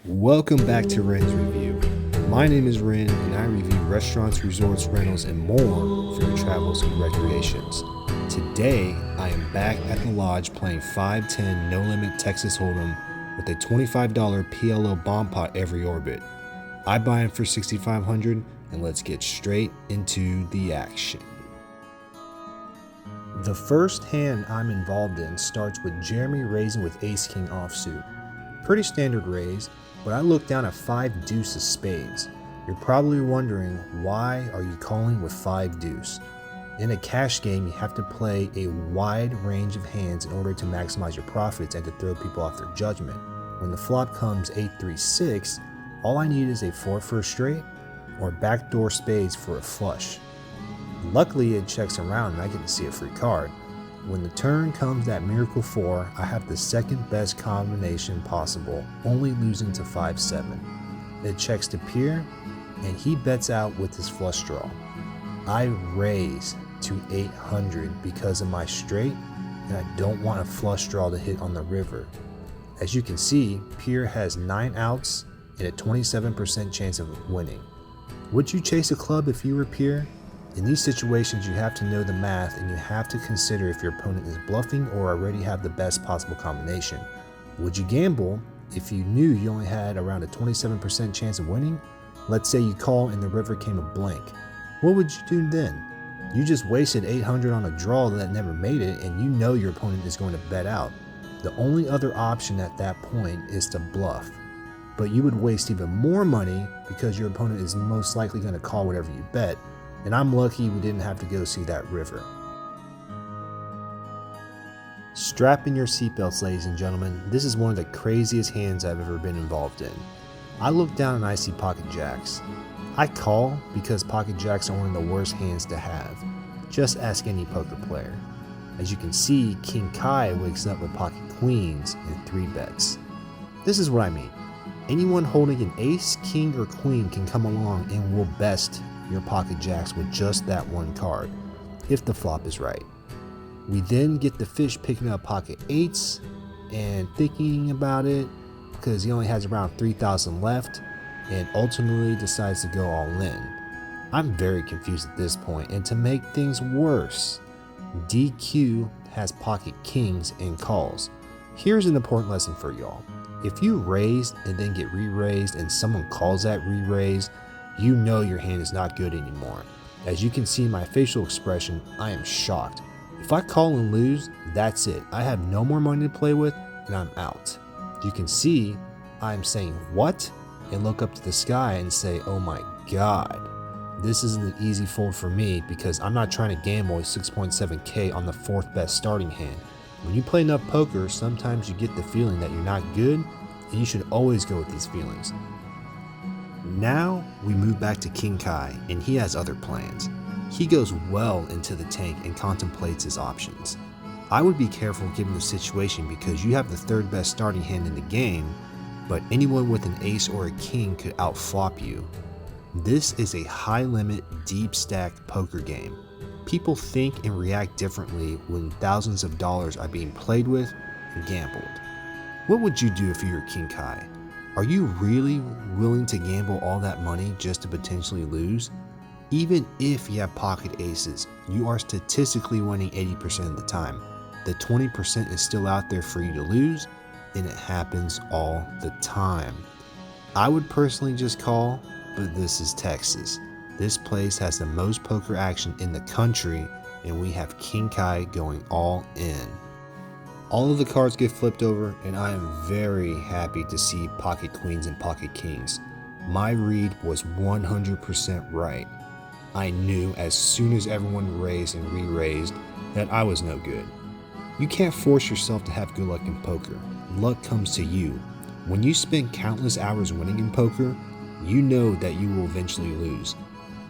Welcome back to Ren's Review. My name is Ren and I review restaurants, resorts, rentals, and more for your travels and recreations. Today, I am back at the lodge playing 5-10 No Limit Texas Hold'em with a $25 PLO bomb pot every orbit. I buy in for $6,500 and let's get straight into the action. The first hand I'm involved in starts with Jeremy raising with Ace-King offsuit. Pretty standard raise, but I look down at 5 deuce of spades. You're probably wondering, why are you calling with 5 deuce? In a cash game, you have to play a wide range of hands in order to maximize your profits and to throw people off their judgment. When the flop comes 8-3-6, all I need is a 4 for a straight or backdoor spades for a flush. Luckily, it checks around and I get to see a free card. When the turn comes at Miracle 4, I have the second best combination possible, only losing to 5-7. It checks to Pier, and he bets out with his flush draw. I raise to 800 because of my straight, and I don't want a flush draw to hit on the river. As you can see, Pier has 9 outs and a 27% chance of winning. Would you chase a club if you were Pier? In these situations, you have to know the math and you have to consider if your opponent is bluffing or already have the best possible combination. Would you gamble if you knew you only had around a 27% chance of winning? Let's say you call and the river came a blank. What would you do then? You just wasted 800 on a draw that never made it and you know your opponent is going to bet out. The only other option at that point is to bluff. But you would waste even more money because your opponent is most likely going to call whatever you bet. And I'm lucky we didn't have to go see that river. Strap in your seatbelts, ladies and gentlemen. This is one of the craziest hands I've ever been involved in. I look down and I see pocket jacks. I call because pocket jacks are one of the worst hands to have. Just ask any poker player. As you can see, King Kai wakes up with pocket queens and 3 bets. This is what I mean. Anyone holding an ace, king, or queen can come along and will best your pocket jacks with just that one card, if the flop is right. We then get the fish picking up pocket 8s and thinking about it because he only has around 3,000 left and ultimately decides to go all in. I'm very confused at this point, and to make things worse, DQ has pocket kings and calls. Here's an important lesson for y'all. If you raised and then get re-raised and someone calls that re-raise, you know your hand is not good anymore. As you can see in my facial expression, I am shocked. If I call and lose, that's it. I have no more money to play with and I'm out. You can see I'm saying what? And look up to the sky and say, oh my God. This isn't an easy fold for me because I'm not trying to gamble 6.7k on the 4th best starting hand. When you play enough poker, sometimes you get the feeling that you're not good and you should always go with these feelings. Now we move back to King Kai and he has other plans. He goes well into the tank and contemplates his options. I would be careful given the situation because you have the 3rd best starting hand in the game, but anyone with an ace or a king could outflop you. This is a high limit, deep stack poker game. People think and react differently when thousands of dollars are being played with and gambled. What would you do if you were King Kai? Are you really willing to gamble all that money just to potentially lose? Even if you have pocket aces, you are statistically winning 80% of the time. The 20% is still out there for you to lose, and it happens all the time. I would personally just call, but this is Texas. This place has the most poker action in the country, and we have King Kai going all in. All of the cards get flipped over, and I am very happy to see pocket queens and pocket kings. My read was 100% right. I knew as soon as everyone raised and re-raised that I was no good. You can't force yourself to have good luck in poker. Luck comes to you. When you spend countless hours winning in poker, you know that you will eventually lose.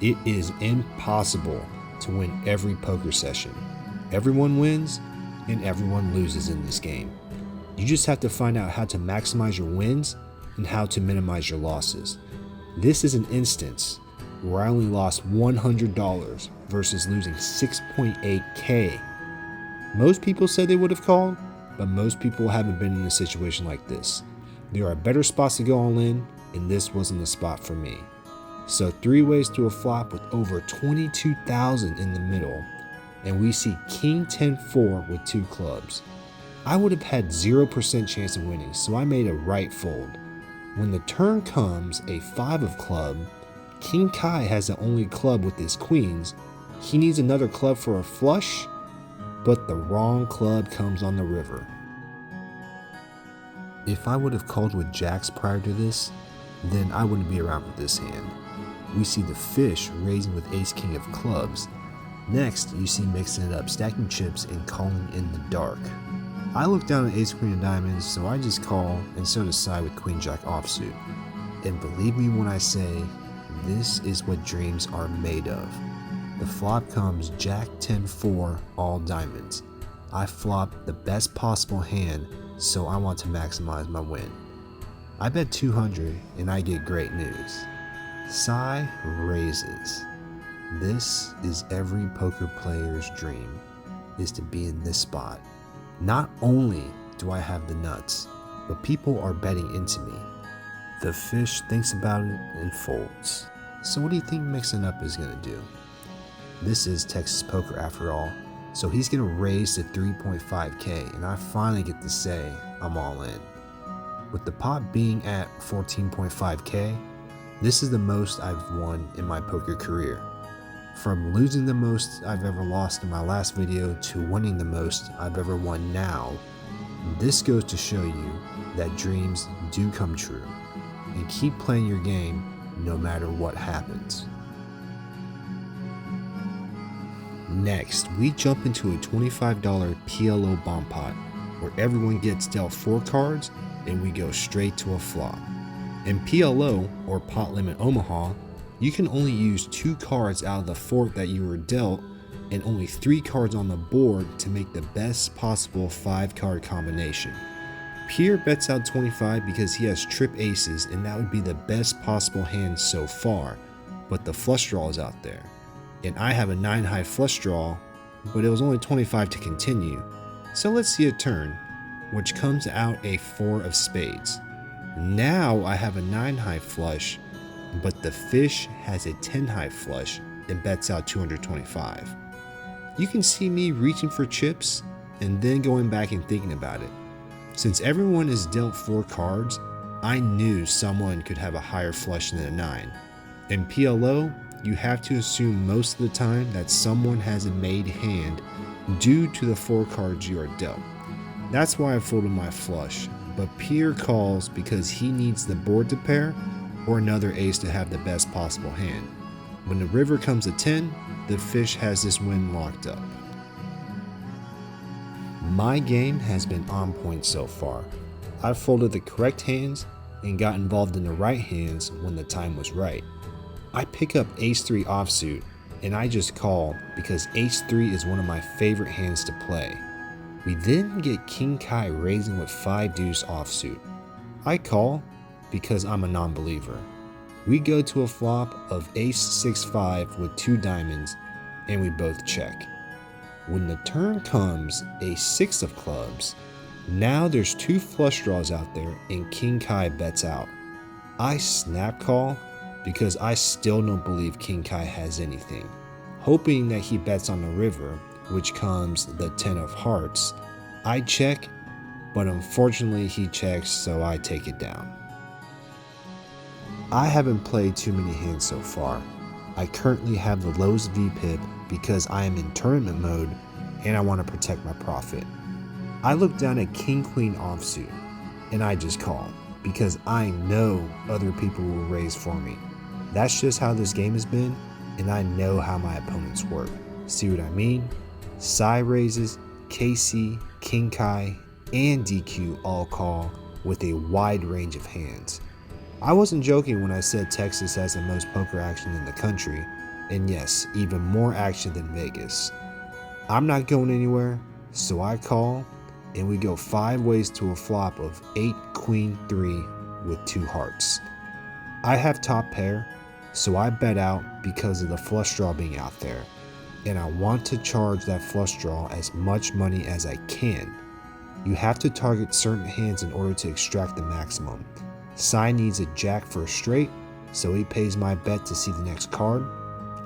It is impossible to win every poker session. Everyone wins and everyone loses in this game. You just have to find out how to maximize your wins and how to minimize your losses. This is an instance where I only lost $100 versus losing 6.8k. Most people said they would have called, but most people haven't been in a situation like this. There are better spots to go all in, and this wasn't the spot for me. So 3 ways to a flop with over 22,000 in the middle, and we see King 10-4 with 2 clubs. I would have had 0% chance of winning, so I made a right fold. When the turn comes a 5 of club, King Kai has the only club with his queens. He needs another club for a flush, but the wrong club comes on the river. If I would have called with jacks prior to this, then I wouldn't be around with this hand. We see the fish raising with ace king of clubs. Next, you see mixing it up, stacking chips and calling in the dark. I look down at ace queen of diamonds, so I just call and so decide with queen jack offsuit. And believe me when I say, this is what dreams are made of. The flop comes jack 10-4 all diamonds. I flop the best possible hand, so I want to maximize my win. I bet 200 and I get great news. Sai raises. This is every poker player's dream, is to be in this spot. Not only do I have the nuts, but people are betting into me. The fish thinks about it and folds. So what do you think mixing up is going to do? This is Texas poker after all, so he's going to raise to 3.5k, and I finally get to say I'm all in. With the pot being at 14.5k, this is the most I've won in my poker career. From losing the most I've ever lost in my last video to winning the most I've ever won now, this goes to show you that dreams do come true, and keep playing your game no matter what happens. Next, we jump into a $25 PLO bomb pot where everyone gets dealt 4 cards and we go straight to a flop. In PLO, or Pot Limit Omaha, you can only use 2 cards out of the 4 that you were dealt and only 3 cards on the board to make the best possible 5-card combination. Pierre bets out 25 because he has trip aces and that would be the best possible hand so far, but the flush draw is out there. And I have a 9 high flush draw, but it was only 25 to continue. So let's see a turn, which comes out a 4 of spades. Now I have a 9 high flush, but the fish has a 10 high flush and bets out 225. You can see me reaching for chips and then going back and thinking about it. Since everyone is dealt 4 cards, I knew someone could have a higher flush than a 9. In PLO, you have to assume most of the time that someone has a made hand due to the 4 cards you are dealt. That's why I folded my flush, but Pierre calls because he needs the board to pair or another ace to have the best possible hand. When the river comes to 10, the fish has this win locked up. My game has been on point so far. I folded the correct hands and got involved in the right hands when the time was right. I pick up ace-3 offsuit and I just call because ace-3 is one of my favorite hands to play. We then get King Kai raising with 5 deuce offsuit. I call because I'm a non-believer. We go to a flop of ace-6-5 with 2 diamonds and we both check. When the turn comes a 6 of clubs, now there's 2 flush draws out there and King Kai bets out. I snap call because I still don't believe King Kai has anything, hoping that he bets on the river, which comes the 10 of hearts. I check, but unfortunately he checks, so I take it down. I haven't played too many hands so far. I currently have the lowest VPIP because I am in tournament mode and I want to protect my profit. I look down at King Queen offsuit and I just call because I know other people will raise for me. That's just how this game has been, and I know how my opponents work. See what I mean? Sai raises, KC, King Kai, and DQ all call with a wide range of hands. I wasn't joking when I said Texas has the most poker action in the country, and yes, even more action than Vegas. I'm not going anywhere, so I call, and we go 5 ways to a flop of 8 queen 3 with 2 hearts. I have top pair, so I bet out because of the flush draw being out there, and I want to charge that flush draw as much money as I can. You have to target certain hands in order to extract the maximum. Sai needs a jack for a straight, so he pays my bet to see the next card.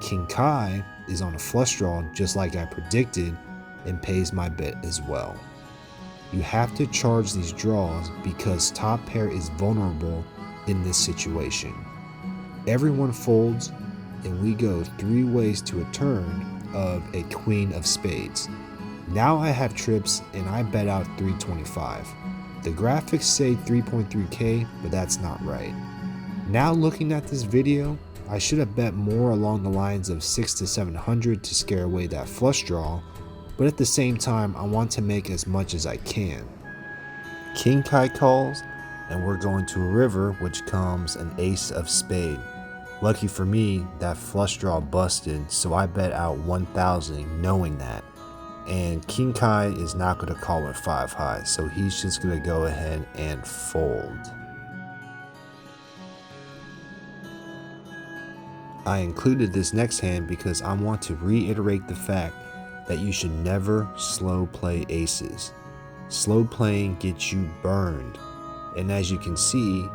King Kai is on a flush draw just like I predicted and pays my bet as well. You have to charge these draws because top pair is vulnerable in this situation. Everyone folds and we go 3 ways to a turn of a queen of spades. Now I have trips and I bet out 325. The graphics say 3.3k, but that's not right. Now looking at this video, I should have bet more along the lines of 600 to 700 to scare away that flush draw, but at the same time I want to make as much as I can. King Kai calls and we're going to a river, which comes an ace of spade. Lucky for me, that flush draw busted, so I bet out 1,000 knowing that. And King Kai is not going to call with 5 high, so he's just going to go ahead and fold. I included this next hand because I want to reiterate the fact that you should never slow play aces. Slow playing gets you burned. And as you can see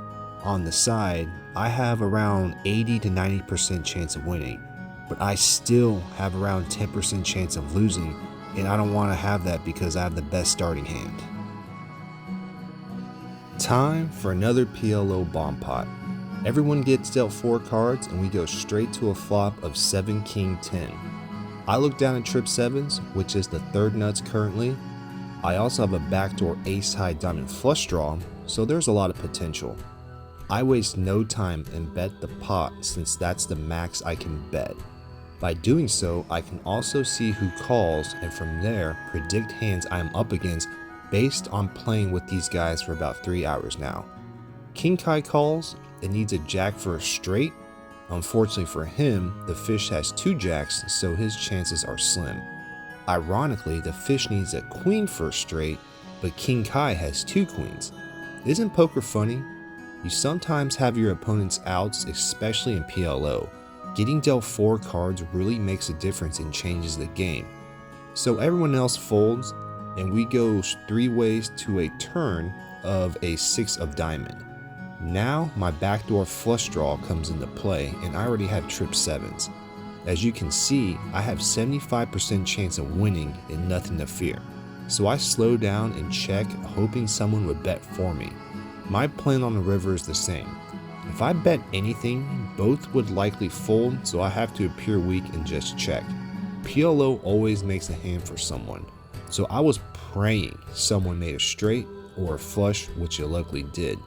on the side, I have around 80 to 90% chance of winning, but I still have around 10% chance of losing, and I don't want to have that because I have the best starting hand. Time for another PLO bomb pot. Everyone gets dealt 4 cards and we go straight to a flop of 7 king 10. I look down at trip 7s, which is the 3rd nuts currently. I also have a backdoor ace high diamond flush draw, so there's a lot of potential. I waste no time and bet the pot since that's the max I can bet. By doing so, I can also see who calls and from there predict hands I am up against based on playing with these guys for about 3 hours now. King Kai calls and needs a jack for a straight. Unfortunately for him, the fish has 2 jacks, so his chances are slim. Ironically, the fish needs a queen for a straight, but King Kai has 2 queens. Isn't poker funny? You sometimes have your opponent's outs, especially in PLO. Getting dealt 4 cards really makes a difference and changes the game. So everyone else folds and we go 3 ways to a turn of a 6 of diamond. Now my backdoor flush draw comes into play and I already have trip 7s. As you can see, I have 75% chance of winning and nothing to fear. So I slow down and check, hoping someone would bet for me. My plan on the river is the same. If I bet anything, both would likely fold, so I have to appear weak and just check. PLO always makes a hand for someone, so I was praying someone made a straight or a flush, which it luckily did.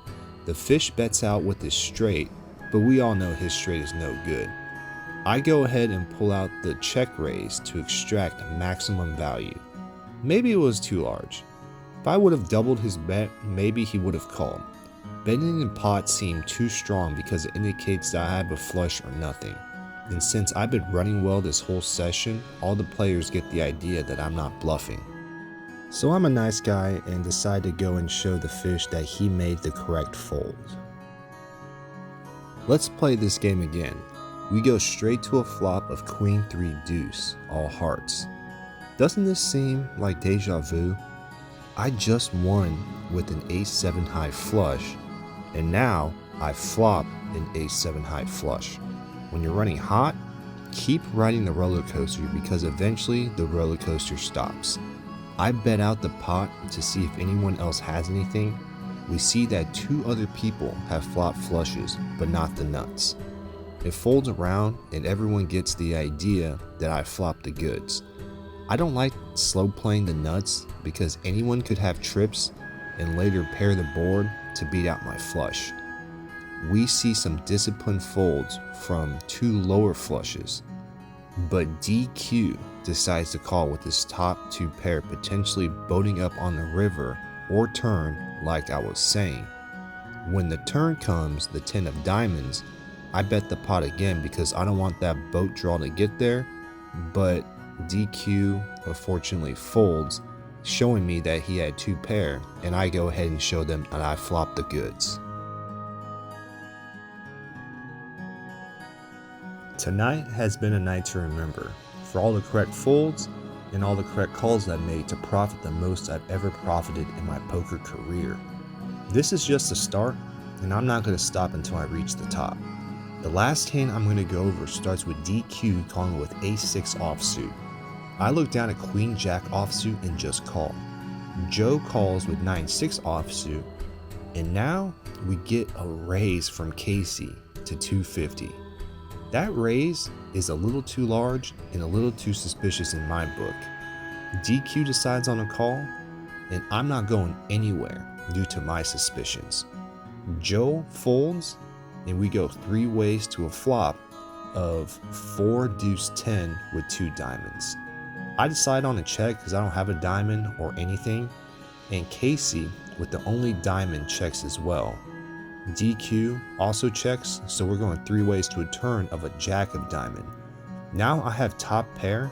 The fish bets out with his straight, but we all know his straight is no good. I go ahead and pull out the check raise to extract maximum value. Maybe it was too large. If I would have doubled his bet, maybe he would have called. Betting in pot seemed too strong because it indicates that I have a flush or nothing. And since I've been running well this whole session, all the players get the idea that I'm not bluffing. So I'm a nice guy and decide to go and show the fish that he made the correct fold. Let's play this game again. We go straight to a flop of queen 3 deuce, all hearts. Doesn't this seem like deja vu? I just won with an ace 7 high flush, and now I flop an ace 7 high flush. When you're running hot, keep riding the roller coaster because eventually the roller coaster stops. I bet out the pot to see if anyone else has anything. We see that 2 other people have flop flushes, but not the nuts. It folds around and everyone gets the idea that I flopped the goods. I don't like slow playing the nuts because anyone could have trips and later pair the board to beat out my flush. We see some disciplined folds from 2 lower flushes, but DQ decides to call with his top 2 pair potentially boating up on the river or turn like I was saying. When the turn comes, the 10 of diamonds, I bet the pot again because I don't want that boat draw to get there, but DQ unfortunately folds, showing me that he had 2 pair, and I go ahead and show them that I flopped the goods. Tonight has been a night to remember. For all the correct folds, and all the correct calls I've made to profit the most I've ever profited in my poker career. This is just the start, and I'm not going to stop until I reach the top. The last hand I'm going to go over starts with DQ calling with ace-6 offsuit. I look down at queen-jack offsuit and just call. Joe calls with 9-6 offsuit, and now we get a raise from Casey to 250. That raise is a little too large and a little too suspicious in my book. DQ decides on a call, and I'm not going anywhere due to my suspicions. Joe folds, and we go 3 ways to a flop of 4-deuce-10 with 2 diamonds. I decide on a check because I don't have a diamond or anything, and Casey with the only diamond checks as well. DQ also checks, so we're going 3 ways to a turn of a jack of diamond. Now I have top pair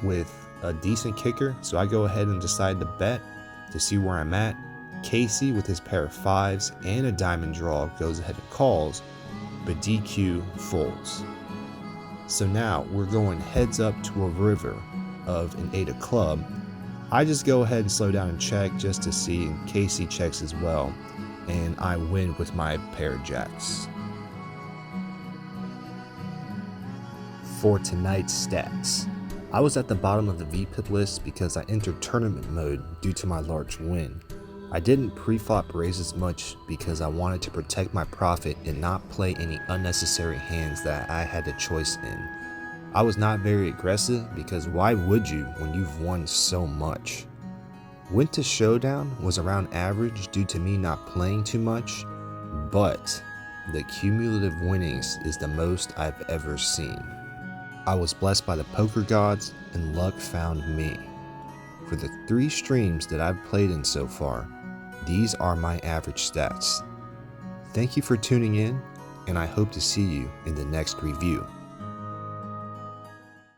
with a decent kicker, so I go ahead and decide to bet to see where I'm at. Casey with his pair of 5s and a diamond draw goes ahead and calls, but DQ folds. So now we're going heads up to a river of an 8 of club. I just go ahead and slow down and check just to see, and Casey checks as well, and I win with my pair of jacks. For tonight's stats, I was at the bottom of the VPIP list because I entered tournament mode due to my large win. I didn't pre-flop raise as much because I wanted to protect my profit and not play any unnecessary hands that I had a choice in. I was not very aggressive because why would you when you've won so much? Went to Showdown was around average due to me not playing too much, but the cumulative winnings is the most I've ever seen. I was blessed by the poker gods and luck found me. For the 3 streams that I've played in so far, these are my average stats. Thank you for tuning in, and I hope to see you in the next review.